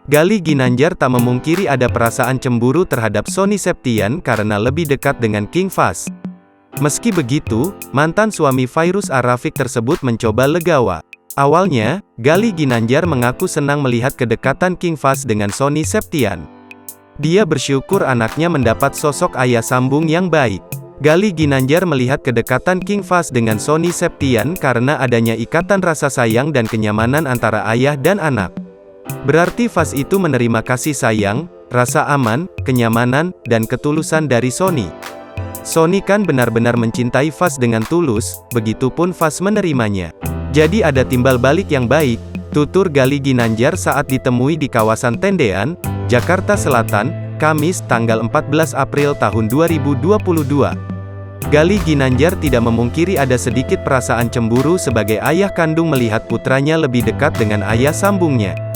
Gali Ginanjar tak memungkiri ada perasaan cemburu terhadap Sony Septian karena lebih dekat dengan King Fahz. Meski begitu, mantan suami Fairuz Ar-Rafiq tersebut mencoba legawa. Awalnya, Gali Ginanjar mengaku senang melihat kedekatan King Fahz dengan Sony Septian. Dia bersyukur anaknya mendapat sosok ayah sambung yang baik. Gali Ginanjar melihat kedekatan King Fahz dengan Sony Septian karena adanya ikatan rasa sayang dan kenyamanan antara ayah dan anak. Berarti Fahz itu menerima kasih sayang, rasa aman, kenyamanan, dan ketulusan dari Sony. Sony kan benar-benar mencintai Fahz dengan tulus, begitupun Fahz menerimanya. Jadi ada timbal balik yang baik, tutur Gali Ginanjar saat ditemui di kawasan Tendean, Jakarta Selatan, Kamis tanggal 14 April tahun 2022. Gali Ginanjar tidak memungkiri ada sedikit perasaan cemburu sebagai ayah kandung melihat putranya lebih dekat dengan ayah sambungnya.